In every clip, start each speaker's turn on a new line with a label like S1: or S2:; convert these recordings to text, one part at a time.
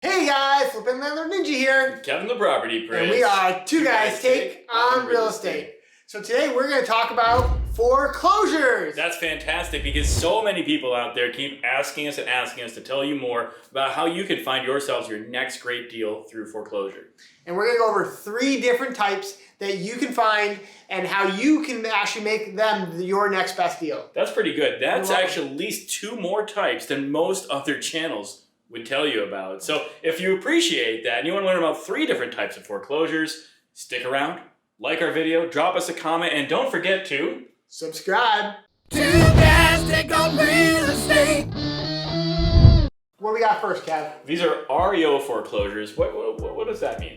S1: Hey guys, Flippin' Landlord Ninja here.
S2: Kevin the Property Prince.
S1: And we are Two Guys Take on Real Estate. So today we're going to talk about foreclosures.
S2: That's fantastic because so many people out there keep asking us to tell you more about how you can find yourselves your next great deal through foreclosure.
S1: And we're going to go over 3 different types that you can find and how you can actually make them your next best deal.
S2: That's pretty good. That's actually at least 2 more types than most other channels would tell you about. So if you appreciate that and you want to learn about 3 different types of foreclosures, stick around, like our video, drop us a comment, and don't forget to
S1: subscribe.
S3: Two Guys Take on Real Estate.
S1: What we got first, Kev?
S2: These are REO foreclosures. What does that mean?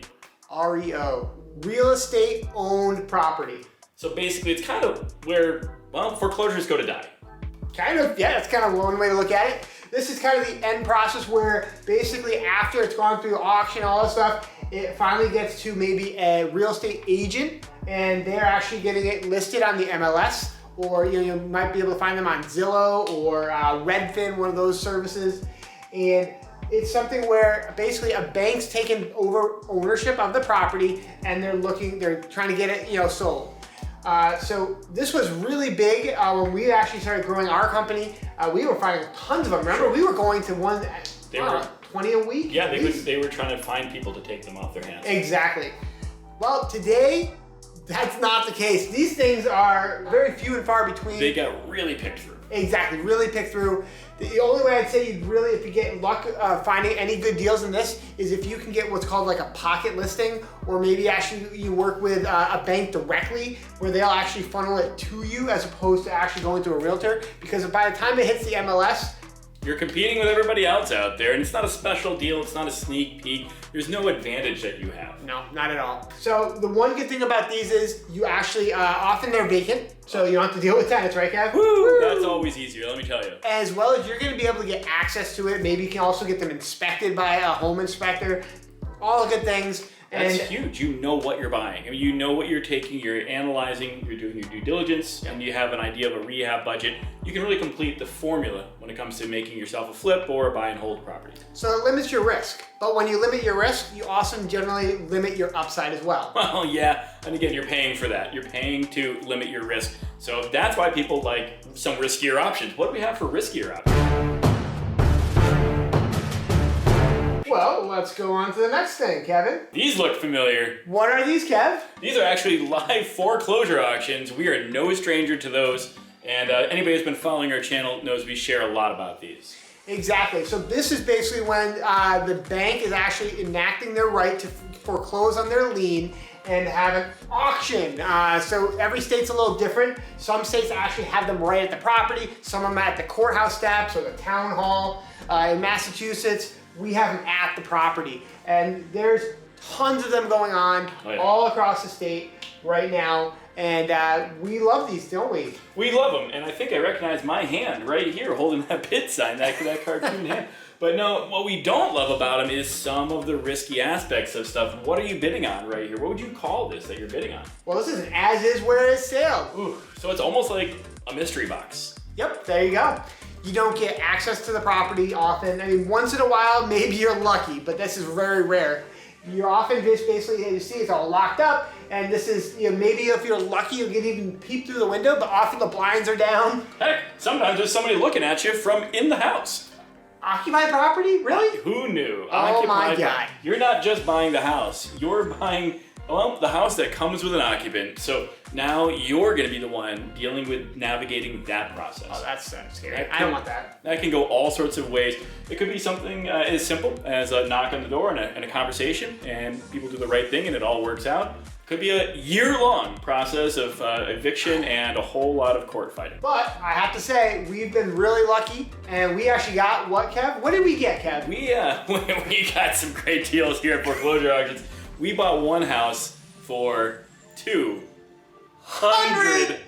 S1: REO, real estate owned property.
S2: So basically it's kind of where, well, foreclosures go to die.
S1: Kind of, yeah, that's kind of one way to look at it. This is kind of the end process where basically after it's gone through the auction, all that stuff, it finally gets to maybe a real estate agent and they're actually getting it listed on the MLS, or you might be able to find them on Zillow or Redfin, one of those services. And it's something where basically a bank's taken over ownership of the property and they're trying to get it, sold. So this was really big when we actually started growing our company. We were finding tons of them. Remember, we were going to one, 20 a week?
S2: Yeah, they were trying to find people to take them off their hands.
S1: Exactly. Well, today, that's not the case. These things are very few and far between.
S2: They got really picked through.
S1: Exactly, really picked through. The only way I'd say you'd really, if you get luck finding any good deals in this, is if you can get what's called like a pocket listing, or maybe actually you work with a bank directly where they'll actually funnel it to you as opposed to actually going to a realtor, because by the time it hits the MLS,
S2: you're competing with everybody else out there, and it's not a special deal, it's not a sneak peek. There's no advantage that you have.
S1: No, not at all. So the one good thing about these is you actually, often they're vacant, so you don't have to deal with tenants, right, Kev?
S2: Woo! That's always easier, let me tell you.
S1: As well as you're gonna be able to get access to it. Maybe you can also get them inspected by a home inspector. All good things.
S2: That's huge. You know what you're buying. I mean, you know what you're taking, you're analyzing, you're doing your due diligence, and you have an idea of a rehab budget. You can really complete the formula when it comes to making yourself a flip or a buy and hold property.
S1: So it limits your risk. But when you limit your risk, you also generally limit your upside as well.
S2: Well, yeah. And again, you're paying for that. You're paying to limit your risk. So that's why people like some riskier options. What do we have for riskier options?
S1: Well, let's go on to the next thing, Kevin.
S2: These look familiar.
S1: What are these, Kev?
S2: These are actually live foreclosure auctions. We are no stranger to those. And anybody who's been following our channel knows we share a lot about these.
S1: Exactly. So this is basically when the bank is actually enacting their right to foreclose on their lien and have an auction. So every state's a little different. Some states actually have them right at the property. Some of them at the courthouse steps or the town hall. In Massachusetts, we have them at the property. And there's tons of them going on all across the state right now. And we love these, don't we?
S2: We love them. And I think I recognize my hand right here holding that bid sign, that cartoon hand. But no, what we don't love about them is some of the risky aspects of stuff. What are you bidding on right here? What would you call this that you're bidding on?
S1: Well, this is an as is, where is sale.
S2: Ooh, so it's almost like a mystery box.
S1: Yep, there you go. You don't get access to the property often. I mean, once in a while, maybe you're lucky, but this is very rare. You're often just basically, you see it's all locked up, and this is, maybe if you're lucky, you'll get even peep through the window, but often the blinds are down.
S2: Heck, sometimes there's somebody looking at you from in the house.
S1: Occupied property? Really?
S2: Who knew?
S1: Oh my God.
S2: You're not just buying the house, you're buying, well, the house that comes with an occupant. So now you're going to be the one dealing with navigating that process.
S1: Oh, that's scary. I don't want that.
S2: That can go all sorts of ways. It could be something as simple as a knock on the door and a conversation, and people do the right thing and it all works out. Could be a year-long process of eviction and a whole lot of court fighting.
S1: But I have to say, we've been really lucky, and we actually got what, Kev? What did we get, Kev?
S2: We got some great deals here at Foreclosure Auctions. We bought one house for $200.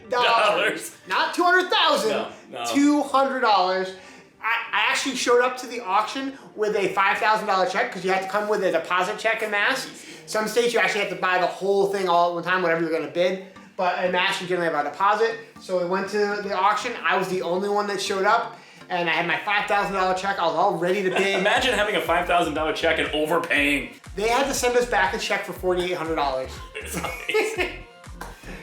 S1: Not $200,000.
S2: No.
S1: $200. I actually showed up to the auction with a $5,000 check because you have to come with a deposit check in Mass. Some states you actually have to buy the whole thing all at one time, whatever you're going to bid. But in Mass you generally have a deposit. So we went to the auction. I was the only one that showed up. and I had my $5,000 check. I was all ready to pay.
S2: Imagine having a $5,000 check and overpaying.
S1: They had to send us back a check for $4,800.
S2: It's amazing.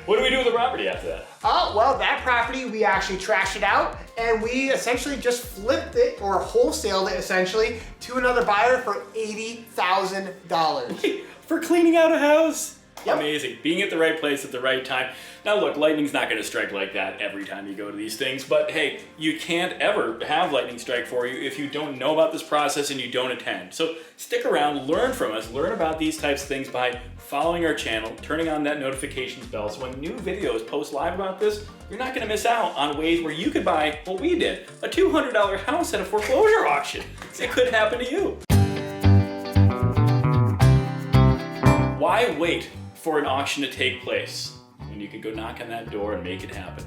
S2: What do we do with the property after that?
S1: Oh, well, that property, we actually trashed it out, and we essentially just flipped it, or wholesaled it essentially, to another buyer for $80,000.
S2: For cleaning out a house?
S1: Yep.
S2: Amazing. Being at the right place at the right time. Now look, lightning's not going to strike like that every time you go to these things, but hey, you can't ever have lightning strike for you if you don't know about this process and you don't attend. So stick around, learn from us, learn about these types of things by following our channel, turning on that notifications bell, so when new videos post live about this, you're not going to miss out on ways where you could buy what we did, a $200 house at a foreclosure auction. It could happen to you. Why wait for an auction to take place when you could go knock on that door and make it happen?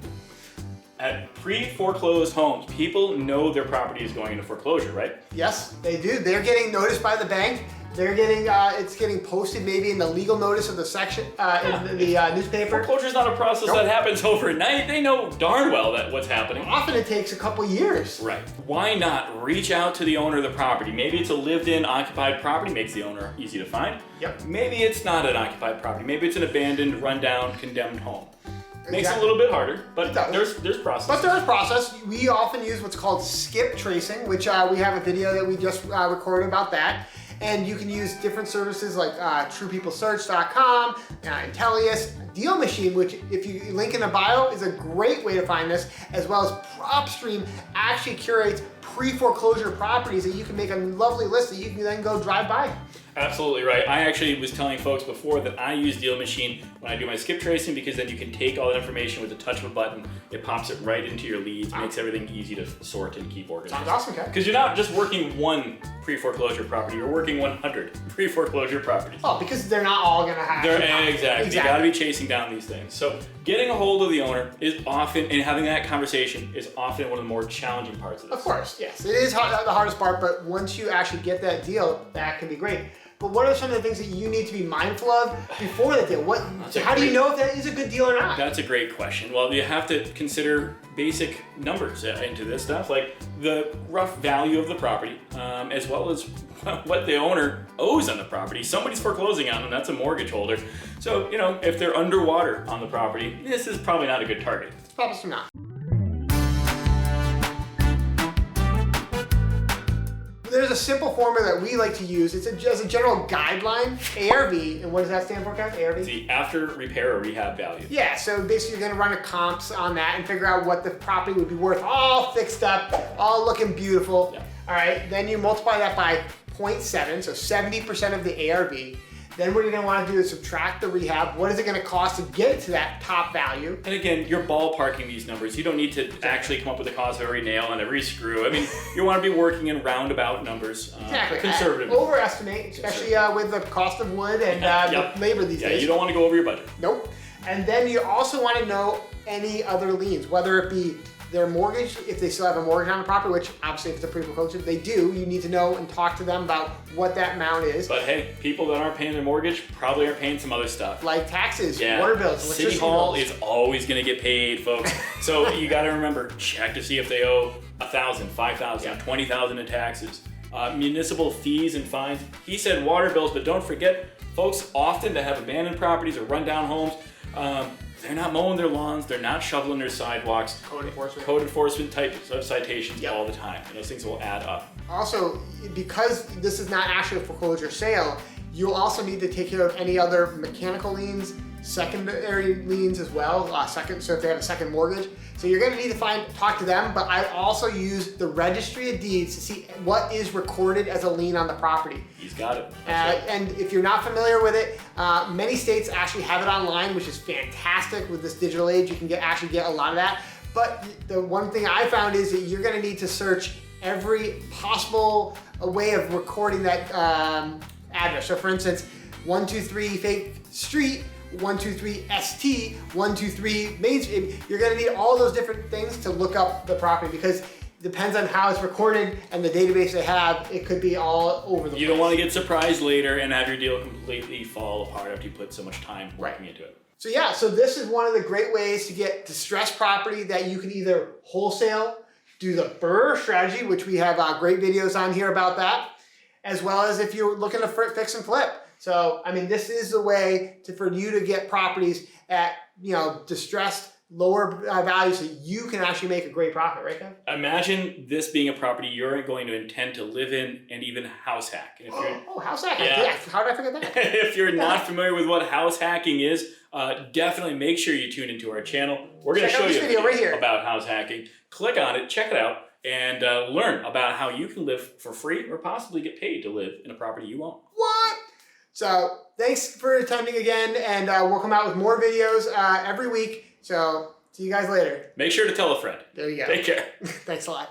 S2: At pre-foreclosed homes, people know their property is going into foreclosure, right?
S1: Yes, they do. They're getting noticed by the bank. They're getting, it's getting posted maybe in the legal notice of the section, in the newspaper.
S2: Foreclosure is not a process that happens overnight. They know darn well that what's happening.
S1: Often it takes a couple years.
S2: Right. Why not reach out to the owner of the property? Maybe it's a lived-in occupied property, makes the owner easy to find.
S1: Yep.
S2: Maybe it's not an occupied property. Maybe it's an abandoned, rundown, condemned home. Makes it a
S1: Exactly.
S2: little bit harder, but there's process.
S1: But there is process. We often use what's called skip tracing, which we have a video that we just recorded about that. And you can use different services like TruePeopleSearch.com, Intellius, Deal Machine, which if you link in the bio is a great way to find this, as well as PropStream actually curates pre-foreclosure properties that you can make a lovely list that you can then go drive by.
S2: Absolutely right. I actually was telling folks before that I use Deal Machine when I do my skip tracing because then you can take all that information with the touch of a button. It pops it right into your leads, makes everything easy to sort and keep organized.
S1: Sounds awesome, Kev.
S2: Because you're not just working one pre-foreclosure property, you're working 100 pre-foreclosure properties.
S1: Oh, because they're not all gonna have.
S2: Exactly. You gotta be chasing down these things. So getting a hold of the owner is often, and having that conversation is often one of the more challenging parts of this.
S1: Of course, yes. It is the hardest part, but once you actually get that deal, that can be great. But what are some of the things that you need to be mindful of before the deal? How do you know if that is a good deal or not?
S2: That's a great question. Well, you have to consider basic numbers into this stuff, like the rough value of the property, as well as what the owner owes on the property. Somebody's foreclosing on them, that's a mortgage holder. So, you know, if they're underwater on the property, this is probably not a good target.
S1: It's probably not. There's a simple formula that we like to use. It's as a general guideline, ARV, and what does that stand for, guys? ARV?
S2: It's the after repair or rehab value.
S1: Yeah, so basically you're gonna run a comps on that and figure out what the property would be worth, all fixed up, all looking beautiful.
S2: Yeah.
S1: All right, then you multiply that by 0.7, so 70% of the ARV. Then what you're gonna wanna do is subtract the rehab. What is it gonna cost to get it to that top value?
S2: And again, you're ballparking these numbers. You don't need to actually come up with the cost of every nail on every screw. I mean, you want to be working in roundabout numbers.
S1: Exactly.
S2: Conservative.
S1: Overestimate, especially with the cost of wood and the labor these days.
S2: Yeah, you don't want to go over your budget.
S1: Nope. And then you also want to know any other liens, whether it be their mortgage, if they still have a mortgage on the property, which obviously if it's a pre-foreclosure, they do. You need to know and talk to them about what that amount is.
S2: But hey, people that aren't paying their mortgage probably aren't paying some other stuff.
S1: Like taxes,
S2: Yeah.
S1: water bills,
S2: City
S1: electricity
S2: Hall
S1: bills.
S2: is always going to get paid, folks. So you got to remember, check to see if they owe $1,000, $5,000, $20,000 in taxes. Municipal fees and fines. He said water bills, but don't forget, folks often that have abandoned properties or rundown homes, they're not mowing their lawns, they're not shoveling their sidewalks. Code enforcement types of citations all the time. And those things will add up.
S1: Also, because this is not actually a foreclosure sale, you'll also need to take care of any other mechanical liens, secondary liens as well, so if they have a second mortgage. So you're gonna need to talk to them, but I also use the registry of deeds to see what is recorded as a lien on the property.
S2: He's got it.
S1: And if you're not familiar with it, many states actually have it online, which is fantastic with this digital age. You can actually get a lot of that. But the one thing I found is that you're gonna need to search every possible way of recording that address. So for instance, 123 Fake Street, 123 ST, 123 Main Street. You're gonna need all those different things to look up the property because it depends on how it's recorded and the database they have, it could be all over the place.
S2: You don't want to get surprised later and have your deal completely fall apart after you put so much time working into it.
S1: So yeah, so this is one of the great ways to get distressed property that you can either wholesale, do the BRRRR strategy, which we have great videos on here about that, as well as if you're looking to fix and flip. So, I mean, this is the way for you to get properties at, distressed, lower value, so you can actually make a great profit, right, Kev?
S2: Imagine this being a property you're going to intend to live in and even house hack. And if you're,
S1: house hacking.
S2: Yeah.
S1: How did I forget that?
S2: if you're not familiar with what house hacking is, definitely make sure you tune into our channel. We're going to show you a video
S1: right here
S2: about house hacking. Click on it, check it out, and learn about how you can live for free or possibly get paid to live in a property you own.
S1: What? So thanks for attending again, and we'll come out with more videos every week. So see you guys later.
S2: Make sure to tell a friend.
S1: There you go.
S2: Take care.
S1: Thanks a lot.